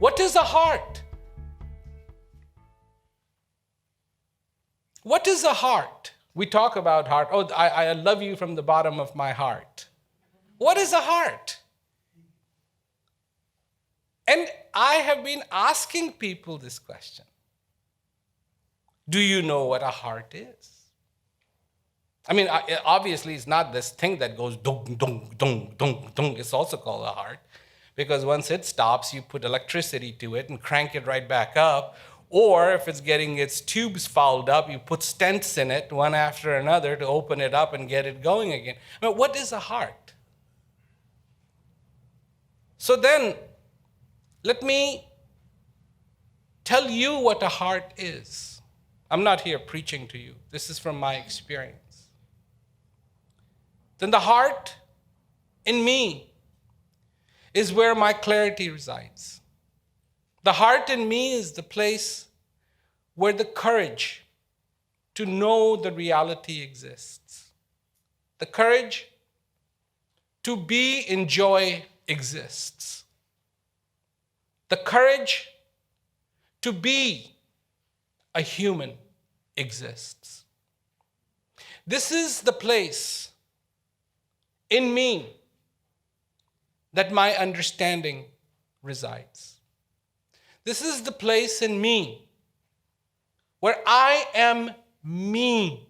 What is a heart? What is a heart? We talk about heart. Oh, I love you from the bottom of my heart. What is a heart? And I have been asking people this question. Do you know what a heart is? I mean, obviously, it's not this thing that goes dung, dung, dung, dung, dung. It's also called a heart. Because once it stops, you put electricity to it and crank it right back up. Or if it's getting its tubes fouled up, you put stents in it, one after another, to open it up and get it going again. I mean, what is a heart? So then, let me tell you what a heart is. I'm not here preaching to you. This is from my experience. Then the heart in me is where my clarity resides. The heart in me is the place where the courage to know the reality exists. The courage to be in joy exists. The courage to be a human exists. This is the place in me that my understanding resides. This is the place in me where I am me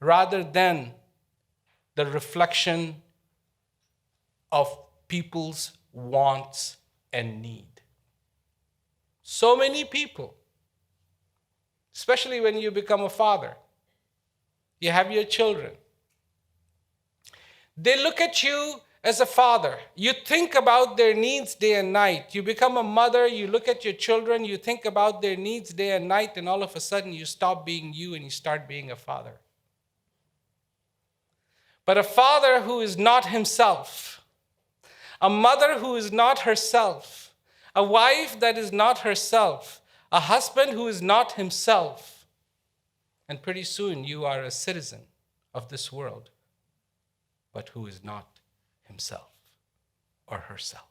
rather than the reflection of people's wants and need. So many people, especially when you become a father, you have your children. They look at you as a father. You think about their needs day and night. You become a mother, you look at your children, you think about their needs day and night, and all of a sudden you stop being you and you start being a father. But a father who is not himself, a mother who is not herself, a wife that is not herself, a husband who is not himself, and pretty soon you are a citizen of this world, but who is not himself or herself.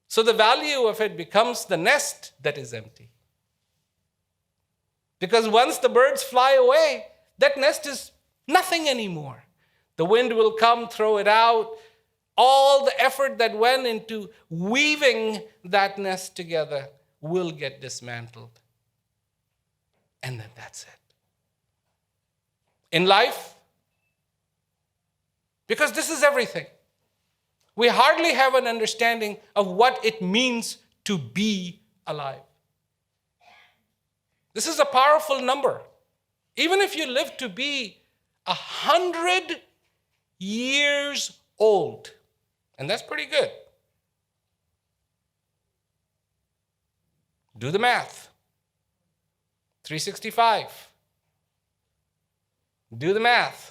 So the value of it becomes the nest that is empty. Because once the birds fly away, that nest is nothing anymore. The wind will come, throw it out. All the effort that went into weaving that nest together will get dismantled. And then that's it. In life, because this is everything, we hardly have an understanding of what it means to be alive. This is a powerful number. Even if you live to be 100 years old, and that's pretty good. Do the math. 365. Do the math.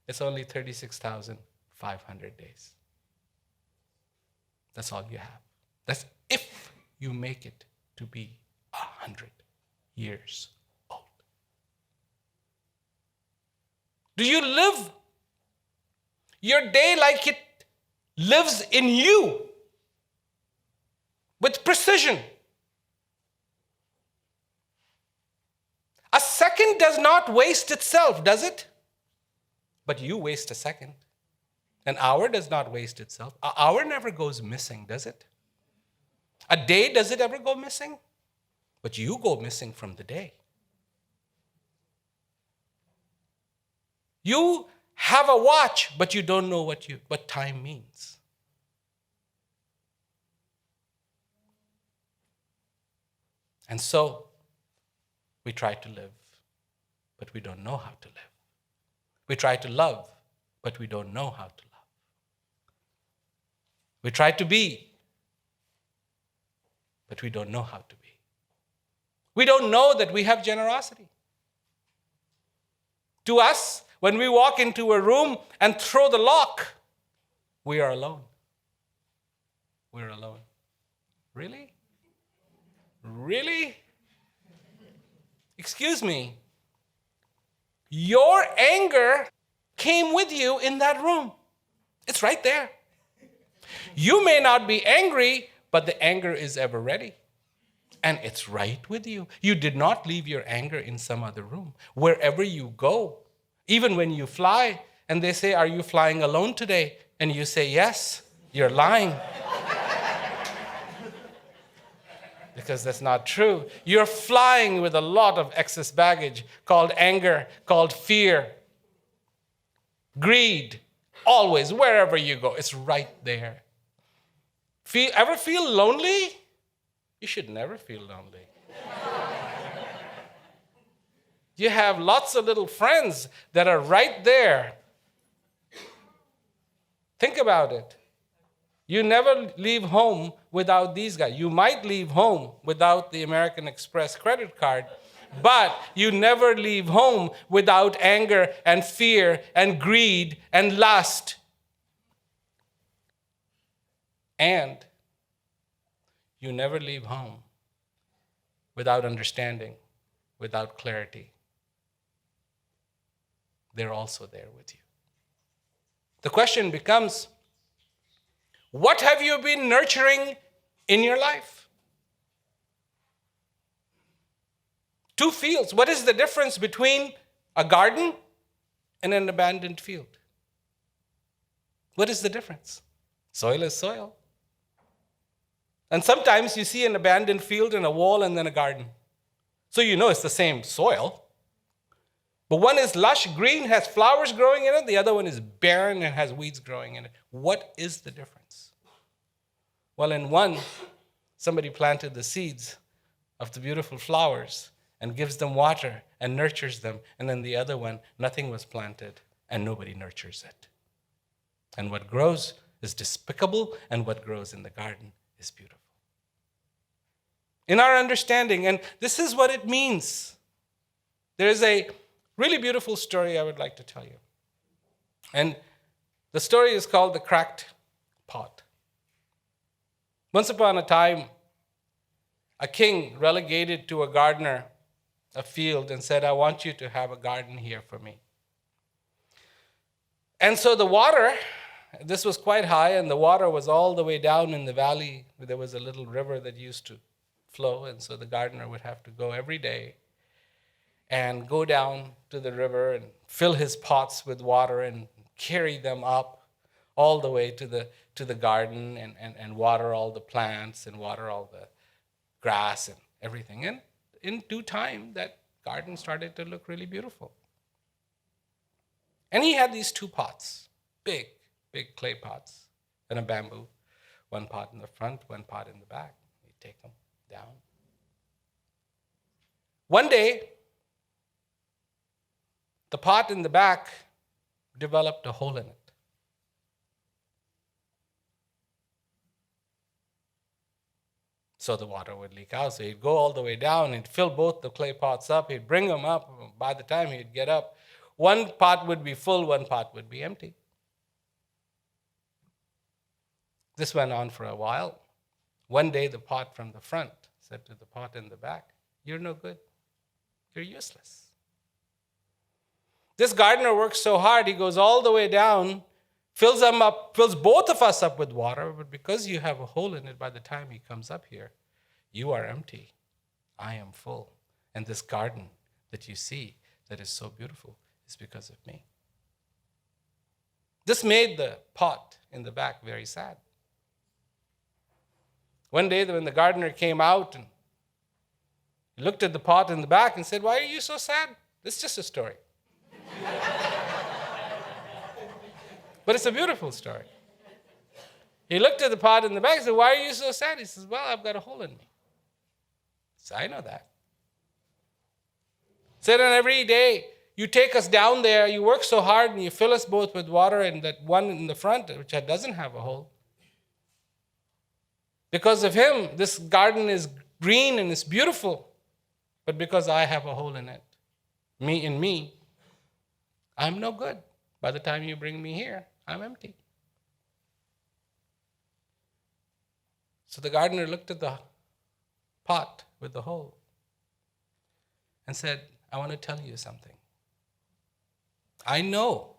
It's only 36,500 days. That's all you have. That's if you make it to be 100 years old. Do you live your day like it lives in you with precision? A second does not waste itself, does it? But you waste a second. An hour does not waste itself. An hour never goes missing, does it? A day, does it ever go missing? But you go missing from the day. You have a watch, but you don't know what time means. And so, we try to live, but we don't know how to live. We try to love, but we don't know how to love. We try to be, but we don't know how to be. We don't know that we have generosity. To us, when we walk into a room and throw the lock, we are alone. We're alone. Really? Really? Excuse me. Your anger came with you in that room. It's right there. You may not be angry, but the anger is ever ready. And it's right with you. You did not leave your anger in some other room. Wherever you go, even when you fly, and they say, "Are you flying alone today?" And you say, "Yes," you're lying. Because that's not true. You're flying with a lot of excess baggage called anger, called fear, greed. Always, wherever you go, it's right there. Ever feel lonely? You should never feel lonely. You have lots of little friends that are right there. Think about it. You never leave home without these guys. You might leave home without the American Express credit card, but you never leave home without anger and fear and greed and lust. And you never leave home without understanding, without clarity. They're also there with you. The question becomes, what have you been nurturing in your life? Two fields. What is the difference between a garden and an abandoned field? What is the difference? Soil is soil. And sometimes you see an abandoned field and a wall and then a garden. So you know it's the same soil. But one is lush, green, has flowers growing in it. The other one is barren and has weeds growing in it. What is the difference? Well, in one, somebody planted the seeds of the beautiful flowers and gives them water and nurtures them. And then the other one, nothing was planted and nobody nurtures it. And what grows is despicable, and what grows in the garden is beautiful. In our understanding, and this is what it means. There is a really beautiful story I would like to tell you. And the story is called The Cracked Pot. Once upon a time, a king relegated to a gardener a field and said, "I want you to have a garden here for me." And so the water, this was quite high, and the water was all the way down in the valley. There was a little river that used to flow, and so the gardener would have to go every day and go down to the river and fill his pots with water and carry them up all the way to the garden and water all the plants and water all the grass and everything. And in due time, that garden started to look really beautiful. And he had these two pots, big clay pots and a bamboo, one pot in the front, one pot in the back. He'd take them down. One day, the pot in the back developed a hole in it. So the water would leak out. So he'd go all the way down, he'd fill both the clay pots up, he'd bring them up. By the time he'd get up, one pot would be full, one pot would be empty. This went on for a while. One day, the pot from the front said to the pot in the back, "You're no good. You're useless." This gardener works so hard, he goes all the way down, fills them up, fills both of us up with water, but because you have a hole in it, by the time he comes up here, you are empty. I am full. And this garden that you see that is so beautiful is because of me. This made the pot in the back very sad. One day when the gardener came out and he looked at the pot in the back and said, "Why are you so sad?" It's just a story. But it's a beautiful story. He looked at the pot in the back and said, "Why are you so sad?" He says, "Well, I've got a hole in me." He said, "I know that." He said, "And every day you take us down there, you work so hard and you fill us both with water, and that one in the front, which doesn't have a hole. Because of him, this garden is green and it's beautiful. But because I have a hole in it, me, I'm no good. By the time you bring me here, I'm empty." So the gardener looked at the pot with the hole and said, "I want to tell you something. I know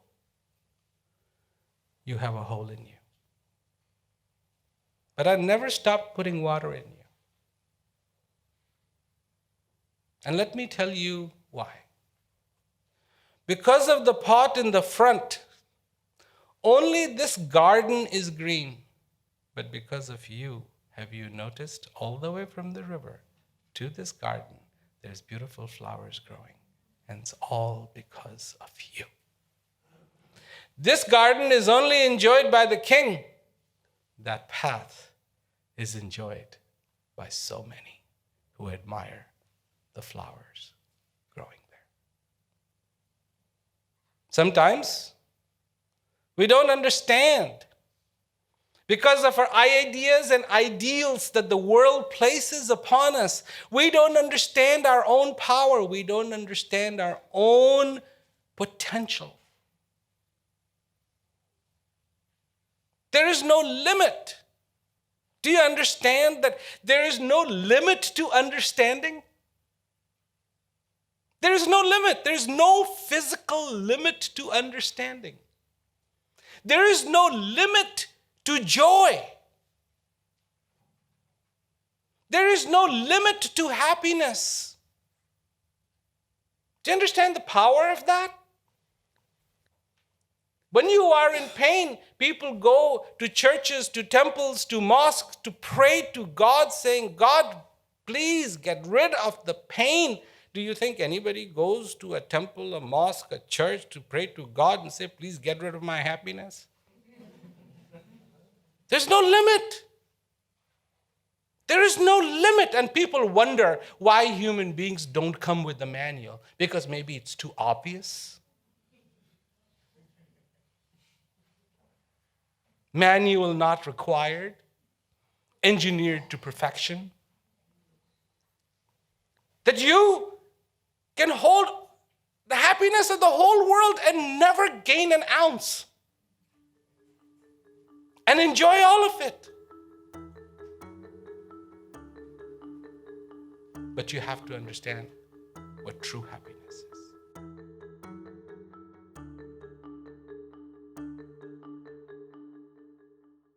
you have a hole in you. But I never stopped putting water in you. And let me tell you why. Because of the pot in the front, only this garden is green. But because of you, have you noticed all the way from the river to this garden, there's beautiful flowers growing. And it's all because of you. This garden is only enjoyed by the king. That path is enjoyed by so many who admire the flowers growing there. Sometimes we don't understand because of our ideas and ideals that the world places upon us. We don't understand our own power. We don't understand our own potential. There is no limit. Do you understand that there is no limit to understanding? There is no limit. There is no physical limit to understanding. There is no limit to joy. There is no limit to happiness. Do you understand the power of that? When you are in pain, people go to churches, to temples, to mosques to pray to God, saying, God, please get rid of the pain. Do you think anybody goes to a temple, a mosque, a church to pray to God and say, please get rid of my happiness? There's no limit. There is no limit. And people wonder why human beings don't come with the manual. Because maybe it's too obvious. Manual not required. Engineered to perfection. That you can hold the happiness of the whole world and never gain an ounce. And enjoy all of it. But you have to understand what true happiness